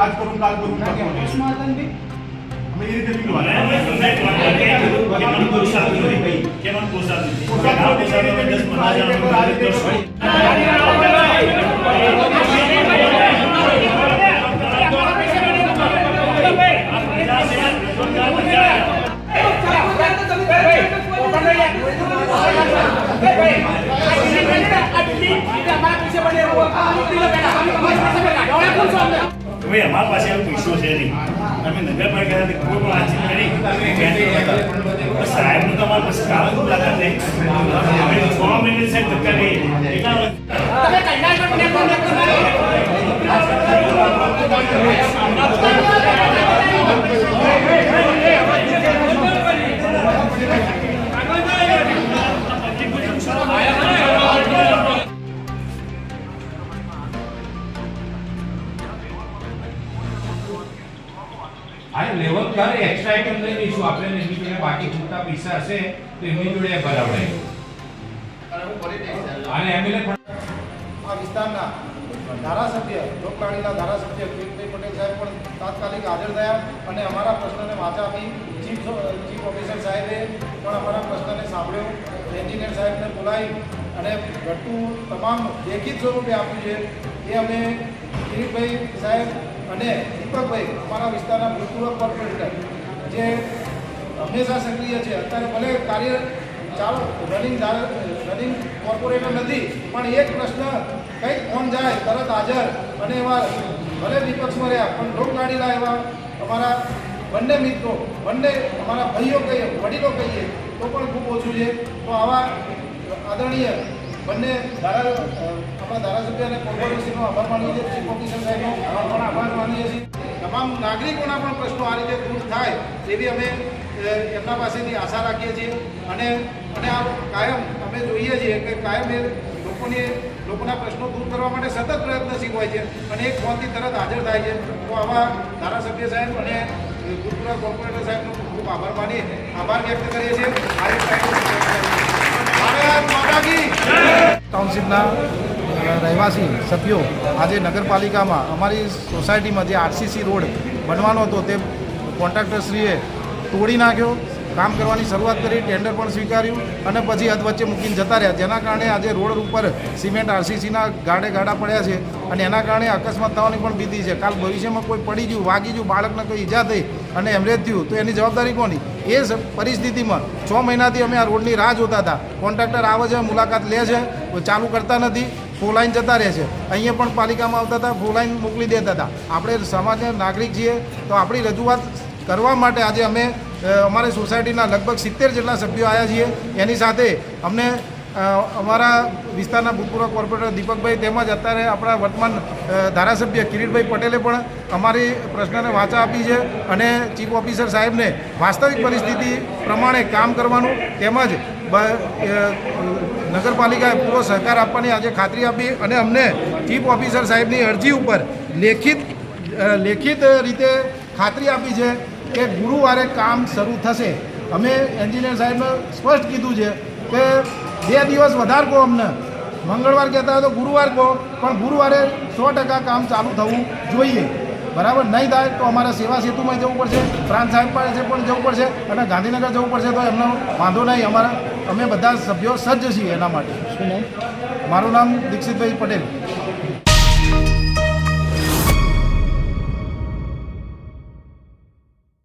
आज करून काल करून हमारे पास पैसों से नहीं हमें नगर पालिका कोई बातचीत करी साहब ने तो हमारे पास कागज मुलाकात है 6 महीने से धक्का नहीं अरे लेवल कर एक्स्ट्रा आइटम લઈ લઈશું આપણે એની જોડે બાકી પૂરતા પૈસા હશે તો એની જોડે બરાબર અને એમએલએ આ વિસ્તારના ધારાસભ્ય લોકલાડીના ધારાસભ્ય કિરીટભાઈ પટેલ સાહેબ પણ તાત્કાલિક હાજર થયા અને અમારા પ્રશ્નને વાચા આપી ચીફ ઓફિસર સાહેબે પણ અમારા પ્રશ્નને સાંભળ્યો એન્જિનિયર સાહેબને બોલાવી અને ઘટતું તમામ લેખિત સ્વરૂપે આપ્યું છે એ અમે કિરીટભાઈ સાહેબ અને દીપકભાઈ અમારા વિસ્તારના ભૂતપૂર્વ કોર્પોરેટર જે હંમેશા સક્રિય છે અત્યારે ભલે કાર્ય ચાલુ રનિંગ કોર્પોરેટર નથી પણ એક પ્રશ્ન કંઈક ફોન જાય તરત હાજર અને એવા ભલે વિપક્ષમાં રહ્યા પણ લોકલાડીના એવા અમારા બંને મિત્રો બંને અમારા ભાઈઓ કહીએ વડીલો કહીએ તો પણ ખૂબ ઓછું છે તો આવા આદરણીય બંને આપણા ધારાસભ્ય અને કોર્પોરેશનનો આભાર માનીએ છીએ ચીફ ઓફિસર સાહેબનો પણ આભાર માનીએ છીએ તમામ નાગરિકોના પણ પ્રશ્નો આ રીતે દૂર થાય એવી અમે એમના પાસેથી આશા રાખીએ છીએ અને આ કાયમ અમે જોઈએ છીએ કે કાયમ એ લોકોના પ્રશ્નો દૂર કરવા માટે સતત પ્રયત્નશીલ હોય છે અને એક ફોનથી તરત હાજર થાય છે તો આવા ધારાસભ્ય સાહેબ અને ભૂતપૂર્વ કોર્પોરેટર સાહેબનો ખૂબ આભાર માનીએ આભાર વ્યક્ત કરીએ છીએ ટાઉનશીપના રહેવાસી સભ્યો આજે નગરપાલિકામાં અમારી સોસાયટીમાં જે આરસીસી રોડ બનવાનો હતો તે કોન્ટ્રાક્ટરશ્રીએ તોડી નાખ્યો કામ કરવાની શરૂઆત કરી ટેન્ડર પણ સ્વીકાર્યું અને પછી અધવચ્ચે મૂકીને જતા રહ્યા જેના કારણે આજે રોડ ઉપર સિમેન્ટ આરસીસીના ગાડા પડ્યા છે અને એના કારણે અકસ્માત થવાની પણ ભીતિ છે કાલ ભવિષ્યમાં કોઈ પડી ગયું વાગી ગયું બાળકને કોઈ ઈજા થઈ અને એમરેજ થયું તો એની જવાબદારી કોની એ પરિસ્થિતિમાં 6 મહિનાથી અમે આ રોડની રાહ જોતા હતા કોન્ટ્રાક્ટર આવે છે મુલાકાત લે છે ચાલુ કરતા નથી ફોર લાઈન જતા રહે છે અહીંયા પણ પાલિકામાં આવતા હતા ફોર લાઈન મોકલી દેતા હતા આપણે સમાજના નાગરિક છીએ તો આપણી રજૂઆત કરવા માટે આજે અમે અમારી સોસાયટીના લગભગ 70 જેટલા સભ્યો આવ્યા છીએ એની સાથે અમને અમારા વિસ્તારના ભૂતપૂર્વ કોર્પોરેટર દીપકભાઈ તેમજ અત્યારે આપણા વર્તમાન ધારાસભ્ય કિરીટભાઈ પટેલે પણ અમારી પ્રશ્નને વાચા આપી છે અને ચીફ ઓફિસર સાહેબને વાસ્તવિક પરિસ્થિતિ પ્રમાણે કામ કરવાનું તેમજ નગરપાલિકાએ પૂરો સહકાર આપવાની આજે ખાતરી આપી અને અમને ચીફ ઓફિસર સાહેબની અરજી ઉપર લેખિત રીતે ખાતરી આપી છે કે ગુરુવારે કામ શરૂ થશે અમે એન્જિનિયર સાહેબને સ્પષ્ટ કીધું છે કે 2 દિવસ વધારે કહો અમને મંગળવાર કહેતા હોય તો ગુરુવાર કહો પણ ગુરુવારે 100% કામ ચાલુ થવું જોઈએ બરાબર નહીં થાય તો અમારે સેવા સેતુમાં જવું પડશે પ્રાંત સાહેબ પાસે પણ જવું પડશે અને ગાંધીનગર જવું પડશે તો એમનો વાંધો નહીં અમે બધા સભ્યો સજ્જ છીએ એના માટે. શું નામ? મારું નામ દીક્ષિતભાઈ પટેલ.